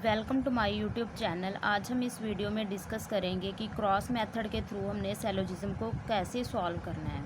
Welcome to my YouTube channel. आज हम इस वीडियो में डिस्कस करेंगे कि क्रॉस मेथड के थ्रू हमने सैलोजिज्म को कैसे सॉल्व करना है।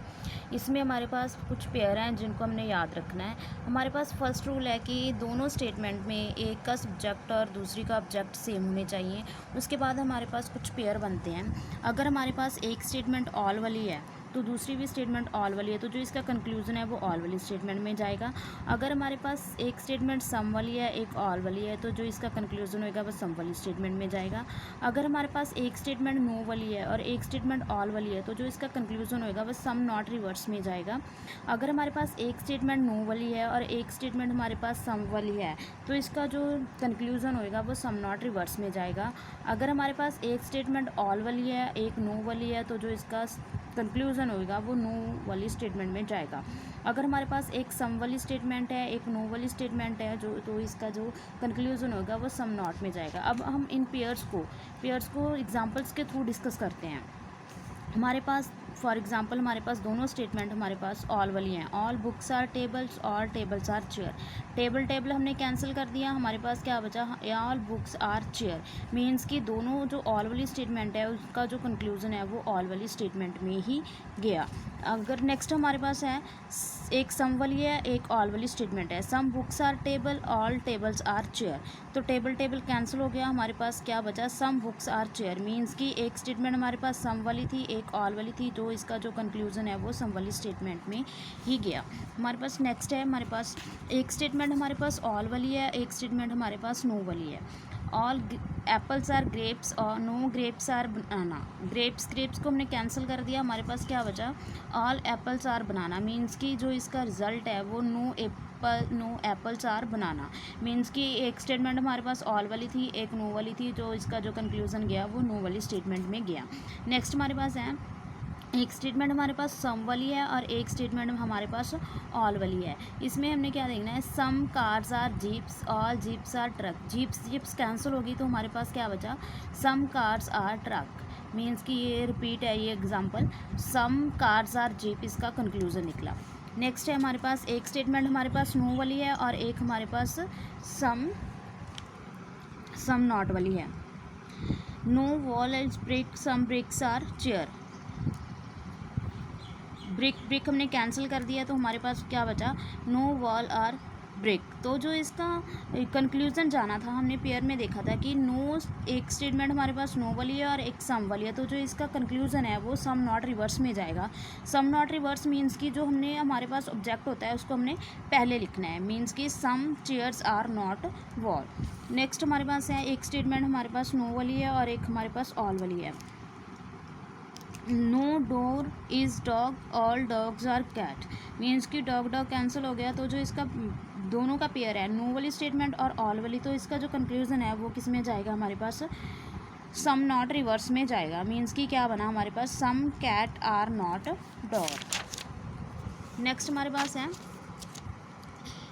इसमें हमारे पास कुछ पेयर हैं जिनको हमने याद रखना है। हमारे पास फर्स्ट रूल है कि दोनों स्टेटमेंट में एक का सब्जेक्ट और दूसरी का ऑब्जेक्ट सेम होने चाहिए। उसके बाद हमारे पास कुछ पेयर बनते हैं। अगर हमारे पास एक स्टेटमेंट ऑल वाली है तो दूसरी भी स्टेटमेंट ऑल वाली है, तो जो इसका कंक्लूजन है वो ऑल वाली स्टेटमेंट में जाएगा। अगर हमारे पास एक स्टेटमेंट सम वाली है, एक ऑल वाली है, तो जो इसका कंक्लूजन होगा वो सम वाली स्टेटमेंट में जाएगा। अगर हमारे पास एक स्टेटमेंट नो वाली है और एक स्टेटमेंट ऑल वाली है, तो जो इसका कंक्लूजन होगा वो सम नॉट रिवर्स में जाएगा। अगर हमारे पास एक स्टेटमेंट नो वाली है और एक स्टेटमेंट हमारे पास सम वाली है, तो इसका जो कंक्लूजन होगा वो सम नॉट रिवर्स में जाएगा। अगर हमारे पास एक स्टेटमेंट ऑल वाली है, एक नो वाली है, तो जो इसका कंक्लूजन होगा वो नो वाली स्टेटमेंट में जाएगा। अगर हमारे पास एक सम वाली स्टेटमेंट है, एक नो वाली स्टेटमेंट है, तो इसका जो कंक्लूजन होगा वो सम नॉट में जाएगा। अब हम इन पेयर्स को एग्जांपल्स के थ्रू डिस्कस करते हैं। हमारे पास फॉर एग्जांपल हमारे पास दोनों स्टेटमेंट हमारे पास ऑल वाली हैं। All books are tables, all tables are chair. Table हमने कैंसिल कर दिया, हमारे पास क्या बचा, all books are chair. Means कि दोनों जो ऑल वाली स्टेटमेंट है उसका जो कंक्लूजन है वो ऑल वाली स्टेटमेंट में ही गया। अगर नेक्स्ट हमारे पास है एक सम वाली है, एक ऑल वाली स्टेटमेंट है। Some books are table, all tables are chair. तो टेबल कैंसिल हो गया, हमारे पास क्या बचा, some books are chair. Means कि एक स्टेटमेंट हमारे पास सम वाली थी, एक ऑल वाली थी, तो इसका जो कंक्लूजन है वो सम वाली स्टेटमेंट में ही गया। हमारे पास नेक्स्ट है, हमारे पास एक स्टेटमेंट हमारे पास ऑल वाली है, एक स्टेटमेंट हमारे पास नो वाली है। ऑल एप्पल्स आर ग्रेप्स और no grapes are banana. Grapes को हमने कैंसिल कर दिया, हमारे पास क्या बचा, all apples are banana. Means कि जो इसका रिजल्ट है वो no apples are banana. Means कि एक स्टेटमेंट हमारे पास ऑल वाली थी, एक नो वाली थी, तो इसका जो कंक्लूजन गया वो नो वाली स्टेटमेंट में गया। नेक्स्ट हमारे पास है एक स्टेटमेंट हमारे पास सम वाली है और एक स्टेटमेंट हमारे पास ऑल वाली है। इसमें हमने क्या देखना है, some cars are jeeps, all jeeps are truck. Jeeps cancel होगी तो हमारे पास क्या बचा, some cars are truck. Means कि ये रिपीट है, ये example some cars are jeep, इसका कंक्लूजन निकला। नेक्स्ट है हमारे पास एक स्टेटमेंट हमारे पास नो वाली है और एक हमारे पास सम नॉट वाली है। No wall is brick, some bricks are chair. Brick हमने कैंसिल कर दिया, तो हमारे पास क्या बचा, नो वॉल आर ब्रिक। तो जो इसका कंक्लूजन जाना था, हमने पेयर में देखा था कि नो एक स्टेटमेंट हमारे पास नो वाली है और एक सम वाली है, तो जो इसका कंक्लूजन है वो सम नॉट रिवर्स में जाएगा। सम नॉट रिवर्स मीन्स कि जो हमने हमारे पास ऑब्जेक्ट होता है उसको हमने पहले लिखना है। मीन्स कि some chairs are not wall. Next हमारे पास है एक स्टेटमेंट हमारे पास नो वाली है और एक हमारे पास ऑल वाली है। No door is dog, all dogs are cat. Means कि डॉग कैंसिल हो गया, तो जो इसका दोनों का पेयर है नो वाली स्टेटमेंट और ऑल वाली, तो इसका जो कंक्लूजन है वो किस में जाएगा, हमारे पास सम नॉट रिवर्स में जाएगा। मीन्स कि क्या बना हमारे पास, some cat are not dog. Next हमारे पास है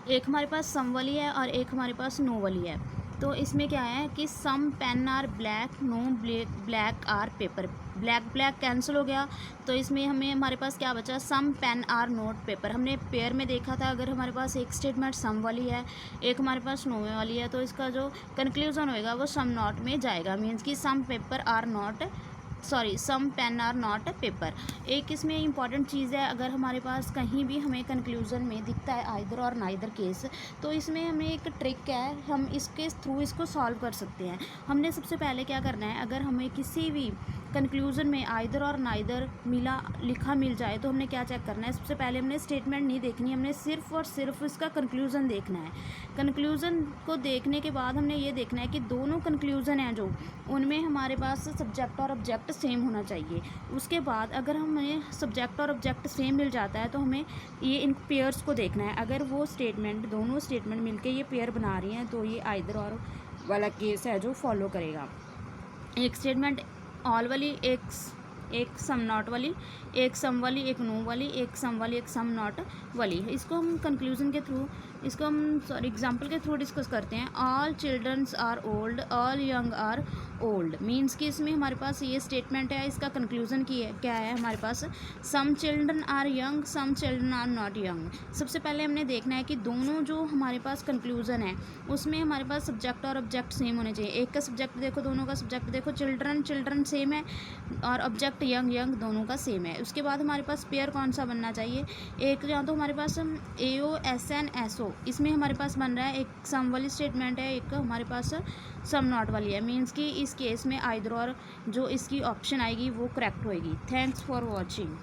एक हमारे पास सम वाली है और एक हमारे पास नो वाली है। तो इसमें क्या है कि some pen are black, no black are paper. Black cancel हो गया, तो इसमें हमारे पास क्या बचा, some pen are not paper. हमने पेयर में देखा था, अगर हमारे पास एक स्टेटमेंट सम वाली है, एक हमारे पास नो वाली है, तो इसका जो कंक्लूजन होएगा वो सम नॉट में जाएगा। मीन्स कि some pen are not paper. एक इसमें इंपॉर्टेंट चीज़ है, अगर हमारे पास कहीं भी हमें कंक्लूजन में दिखता है आइदर और नाइदर केस, तो इसमें हमें एक ट्रिक है, हम इसके थ्रू इसको सॉल्व कर सकते हैं। हमने सबसे पहले क्या करना है, अगर हमें किसी भी कंक्लूजन में आइदर और नाइदर लिखा मिल जाए, तो हमने क्या चेक करना है, सबसे पहले हमने स्टेटमेंट नहीं देखनी, हमने सिर्फ और सिर्फ इसका कंक्लूजन देखना है। कंक्लूजन को देखने के बाद हमने ये देखना है कि दोनों कंक्लूजन हैं जो, उनमें हमारे पास सब्जेक्ट और ऑब्जेक्ट सेम होना चाहिए। उसके बाद अगर हमें सब्जेक्ट और ऑब्जेक्ट सेम मिल जाता है, तो हमें ये इन पेयर्स को देखना है। अगर वो दोनों स्टेटमेंट मिलके ये पेयर बना रही हैं, तो ये आइदर और वाला केस है जो फॉलो करेगा। एक स्टेटमेंट ऑल वाली, एक सम नॉट वाली, एक सम वाली, एक नो वाली, एक सम वाली, एक सम नॉट वाली। इसको हम कंक्लूजन के थ्रू इसको हम सॉरी एग्जाम्पल के थ्रू डिस्कस करते हैं। All childrens are old, all young are old, means कि इसमें हमारे पास ये स्टेटमेंट है, इसका कंक्लूजन क्या है हमारे पास, some children are young, some children are not young. सबसे पहले हमने देखना है कि दोनों जो हमारे पास कंक्लूजन है उसमें हमारे पास सब्जेक्ट और ऑब्जेक्ट सेम होने चाहिए। एक का सब्जेक्ट देखो, दोनों का सब्जेक्ट देखो, चिल्ड्रन चिल्ड्रन सेम है और ऑब्जेक्ट यंग यंग दोनों का सेम है। उसके बाद हमारे पास पेयर कौन सा बनना चाहिए, एक या तो हमारे पास AO SN SO, इसमें हमारे पास बन रहा है एक सम वाली स्टेटमेंट है, एक हमारे पास सम नॉट वाली है, मीन्स कि इस केस में आइदर और जो इसकी ऑप्शन आएगी वो करेक्ट होएगी। Thanks for watching.